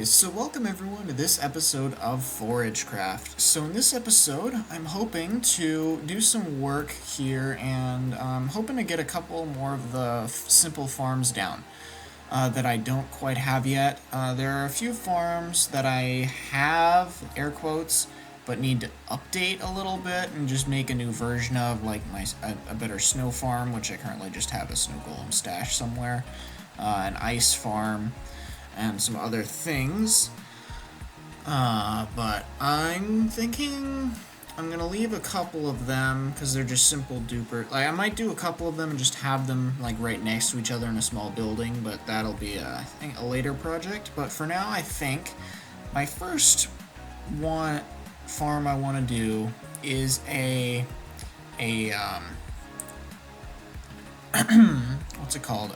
Okay, so welcome everyone to this episode of ForageCraft. So in this episode, I'm hoping to do some work here and I'm hoping to get a couple more of the simple farms down that I don't quite have yet. There are a few farms that I have, air quotes, but need to update a little bit and just make a new version of, like a better snow farm, which I currently just have a snow golem stash somewhere, an ice farm, and some other things. But I'm thinking I'm gonna leave a couple of them because they're just simple duper. Like I might do a couple of them and just have them like right next to each other in a small building, but that'll be I think a later project. But for now, I think my first farm I want to do is a what's it called?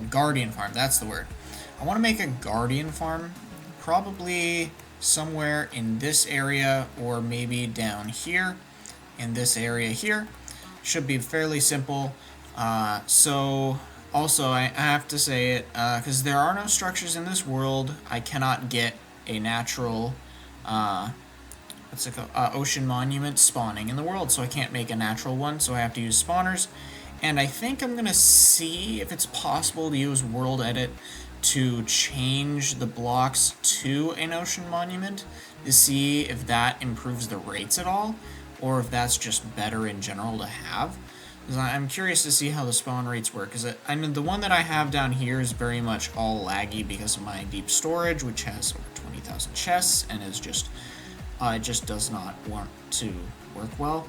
Guardian farm. That's the word. I want to make a guardian farm, probably somewhere in this area or maybe down here in this area here. Should be fairly simple. So also I have to say it because there are no structures in this world. I cannot get a natural ocean monument spawning in the world, so I can't make a natural one, so I have to use spawners. And I think I'm gonna see if it's possible to use world edit to change the blocks to an ocean monument to see if that improves the rates at all, or if that's just better in general to have. Because I'm curious to see how the spawn rates work. Because I mean, the one that I have down here is very much all laggy because of my deep storage, which has over 20,000 chests and is just it just does not want to work well.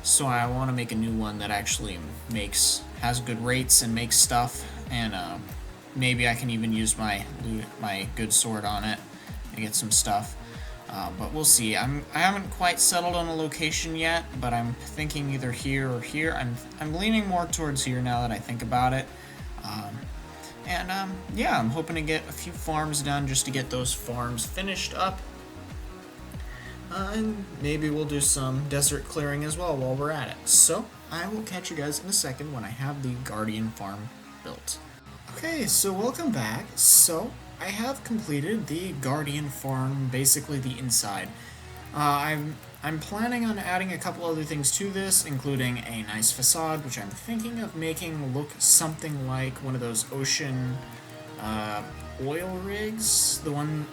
So I want to make a new one that actually has good rates and makes stuff, and maybe I can even use my good sword on it and get some stuff. But we'll see. I haven't quite settled on a location yet, but I'm thinking either here or here. I'm leaning more towards here now that I think about it. Yeah, I'm hoping to get a few farms done just to get those farms finished up. And maybe we'll do some desert clearing as well while we're at it. So I will catch you guys in a second when I have the Guardian farm built. Okay, so welcome back. So I have completed the Guardian farm, basically the inside. I'm planning on adding a couple other things to this, including a nice facade, which I'm thinking of making look something like one of those ocean oil rigs. The one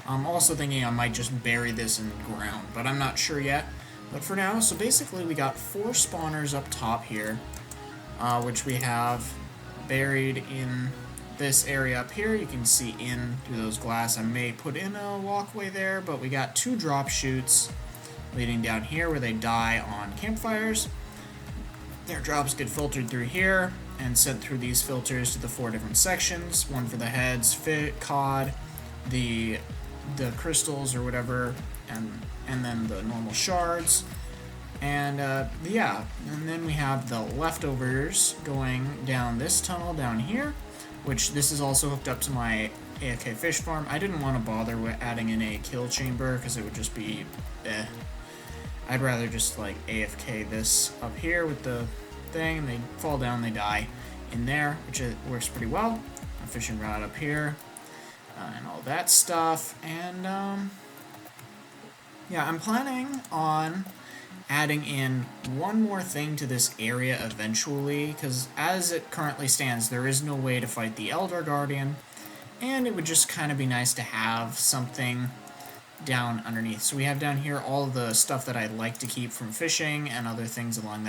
I'm also thinking I might just bury this in the ground, but I'm not sure yet. But for now, so basically we got 4 spawners up top here, which we have buried in this area up here. You can see in through those glass. I may put in a walkway there, but we got 2 drop chutes leading down here where they die on campfires. Their drops get filtered through here and sent through these filters to the 4 different sections. One for the heads, cod, the crystals or whatever, and then the normal shards. And and then we have the leftovers going down this tunnel down here, which this is also hooked up to my AFK fish farm. I didn't want to bother with adding in a kill chamber because it would just be I'd rather just like AFK this up here with the thing, and they fall down, they die in there, which works pretty well. A fishing rod up here, and all that stuff. And yeah, I'm planning on adding in one more thing to this area eventually, because as it currently stands, there is no way to fight the Elder Guardian, and it would just kind of be nice to have something down underneath. So we have down here all the stuff that I'd like to keep from fishing and other things along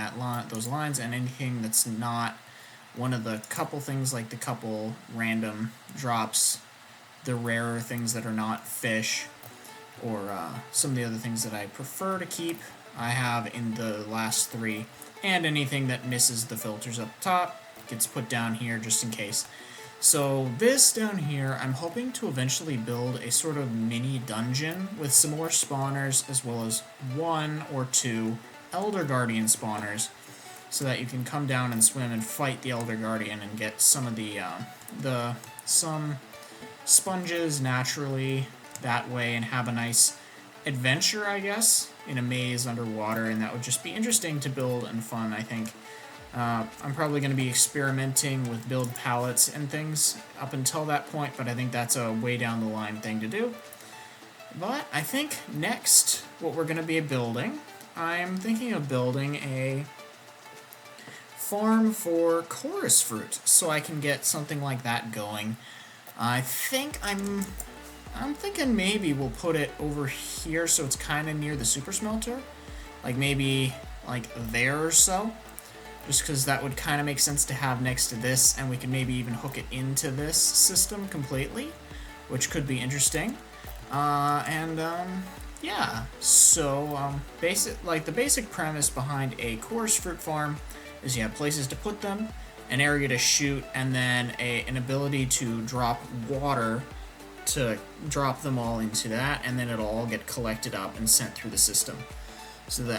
those lines, and anything that's not one of the couple things, like the couple random drops, the rarer things that are not fish, or some of the other things that I prefer to keep I have in the last 3, and anything that misses the filters up top gets put down here just in case. So this down here, I'm hoping to eventually build a sort of mini dungeon with some more spawners, as well as 1 or 2 Elder Guardian spawners, so that you can come down and swim and fight the Elder Guardian and get some of some sponges naturally that way, and have a nice adventure, I guess, in a maze underwater. And that would just be interesting to build and fun, I think. I'm probably going to be experimenting with build palettes and things up until that point, but I think that's a way down the line thing to do. But I think next, what we're going to be building, I'm thinking of building a farm for chorus fruit, so I can get something like that going. I think I'm thinking maybe we'll put it over here so it's kind of near the super smelter, like maybe like there or so, just because that would kind of make sense to have next to this, and we can maybe even hook it into this system completely, which could be interesting. Yeah, so the basic premise behind a chorus fruit farm is you have places to put them, an area to shoot, and then an ability to drop water to drop them all into that, and then it'll all get collected up and sent through the system.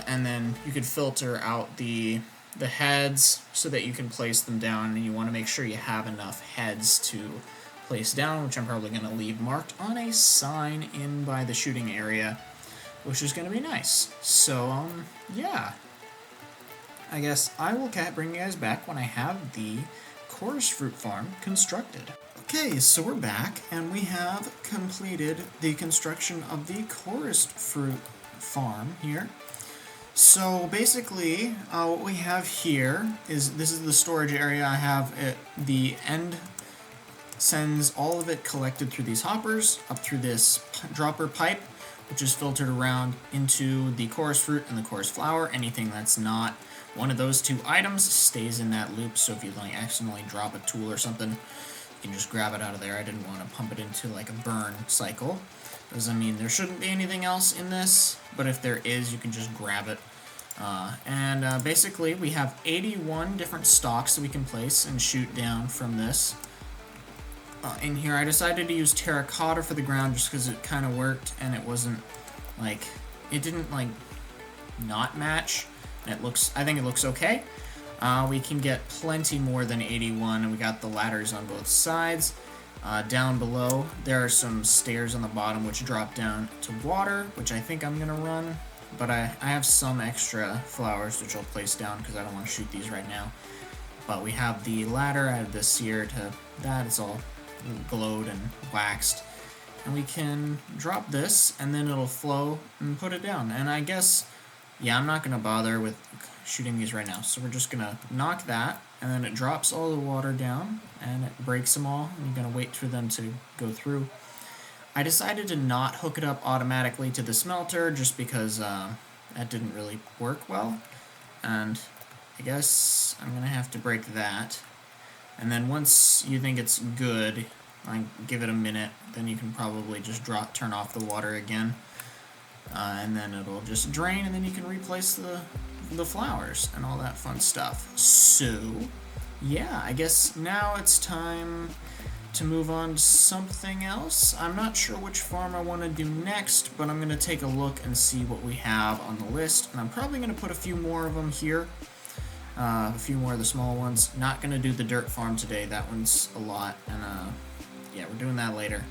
And then you could filter out the heads so that you can place them down, and you want to make sure you have enough heads to place down, which I'm probably going to leave marked on a sign in by the shooting area, which is going to be nice. So, yeah. I guess I will bring you guys back when I have the chorus fruit farm constructed. Okay, so we're back, and we have completed the construction of the chorus fruit farm here. So basically, what we have here is, this is the storage area. I have the end sends all of it collected through these hoppers, up through this dropper pipe, which is filtered around into the chorus fruit and the chorus flower. Anything that's not one of those two items stays in that loop, so if you like accidentally drop a tool or something, you can just grab it out of there. I didn't want to pump it into like a burn cycle. Doesn't mean there shouldn't be anything else in this, but if there is, you can just grab it. Basically, we have 81 different stalks that we can place and shoot down from this. In here, I decided to use terracotta for the ground just because it kind of worked, and it wasn't, like, it didn't, like, not match. And I think it looks okay. We can get plenty more than 81, and we got the ladders on both sides. Down below, there are some stairs on the bottom which drop down to water, which I think I'm going to run. But I have some extra flowers which I'll place down because I don't want to shoot these right now. But we have the ladder, I have the sear to that, it's all glowed and waxed. And we can drop this, and then it'll flow and put it down. And I guess, yeah, I'm not going to bother with shooting these right now. So we're just going to knock that, and then it drops all the water down, and it breaks them all. I'm going to wait for them to go through. I decided to not hook it up automatically to the smelter just because that didn't really work well. And I guess I'm going to have to break that. And then once you think it's good, give it a minute, then you can probably just turn off the water again. And then it'll just drain, and then you can replace the flowers and all that fun stuff. So, yeah, I guess now it's time to move on to something else. I'm not sure which farm I want to do next, but I'm going to take a look and see what we have on the list. And I'm probably going to put a few more of them here. A few more of the small ones. Not going to do the dirt farm today. That one's a lot. And, yeah, we're doing that later.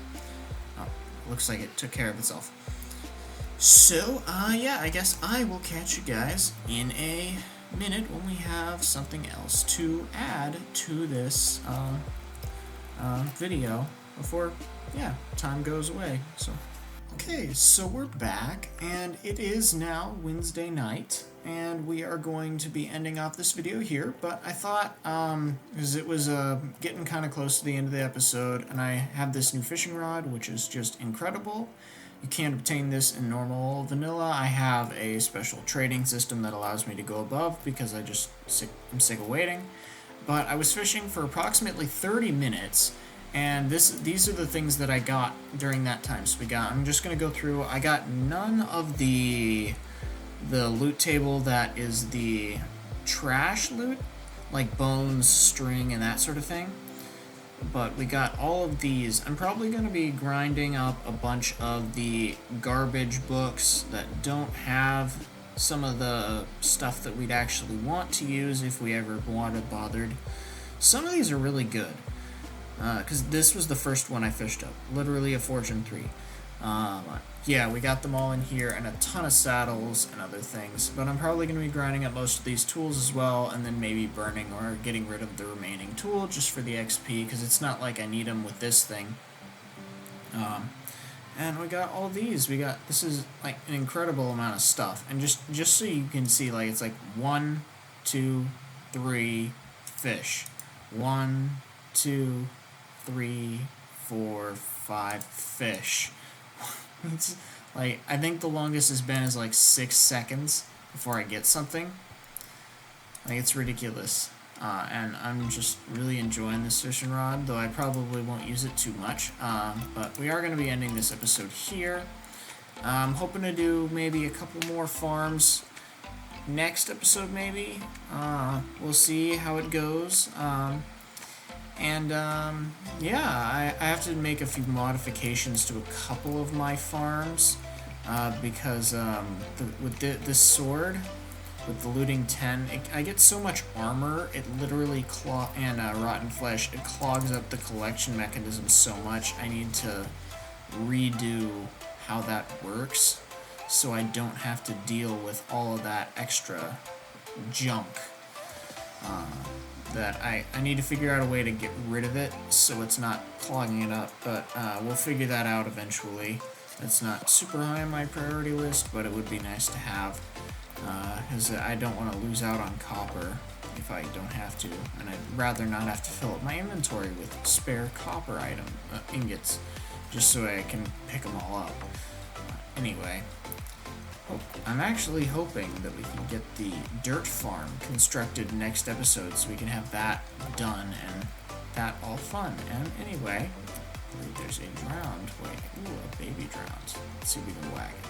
Oh, looks like it took care of itself. So, yeah, I guess I will catch you guys in a minute when we have something else to add to this video before, yeah, time goes away. So, okay, so we're back, and it is now Wednesday night, and we are going to be ending off this video here, but I thought, because it was getting kind of close to the end of the episode, and I have this new fishing rod, which is just incredible. You can't obtain this in normal vanilla. I have a special trading system that allows me to go above because I'm sick of waiting. But I was fishing for approximately 30 minutes, and these are the things that I got during that time. So I'm just going to go through. I got none of the loot table that is the trash loot, like bones, string, and that sort of thing. But we got all of these. I'm probably going to be grinding up a bunch of the garbage books that don't have some of the stuff that we'd actually want to use if we ever bothered. Some of these are really good, because this was the first one I fished up, literally a Fortune 3. Yeah, we got them all in here, and a ton of saddles and other things. But I'm probably going to be grinding up most of these tools as well, and then maybe burning or getting rid of the remaining tool just for the XP, because it's not like I need them with this thing. And we got all these. This is like an incredible amount of stuff. And just so you can see, like, it's like 1, 2, 3 fish. 1, 2, 3, 4, 5 fish. It's like, I think the longest has been is like 6 seconds before I get something. Like, it's ridiculous. And I'm just really enjoying this fishing rod, though I probably won't use it too much. But we are going to be ending this episode here. I'm hoping to do maybe a couple more farms next episode, maybe. We'll see how it goes. Yeah, I have to make a few modifications to a couple of my farms because with this sword, with the looting 10, I get so much armor, it literally and rotten flesh, it clogs up the collection mechanism so much. I need to redo how that works so I don't have to deal with all of that extra junk. That I need to figure out a way to get rid of it so it's not clogging it up, but we'll figure that out eventually. It's not super high on my priority list, but it would be nice to have, because I don't want to lose out on copper if I don't have to, and I'd rather not have to fill up my inventory with spare copper ingots, just so I can pick them all up. Anyway, I'm actually hoping that we can get the dirt farm constructed next episode so we can have that done and that all fun. And anyway, I believe there's a drowned. Wait, ooh, a baby drowned. Let's see if we can whack it.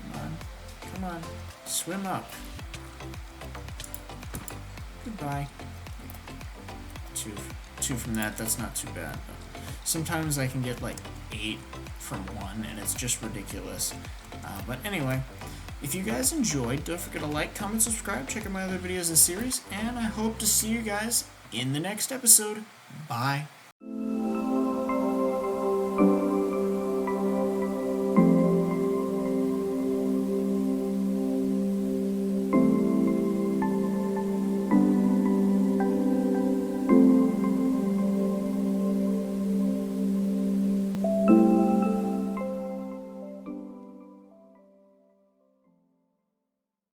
Come on. Come on. Swim up. Goodbye. Two from that. That's not too bad. But sometimes I can get like 8 from 1, and it's just ridiculous. But anyway, if you guys enjoyed, don't forget to like, comment, subscribe, check out my other videos in the series, and I hope to see you guys in the next episode. Bye.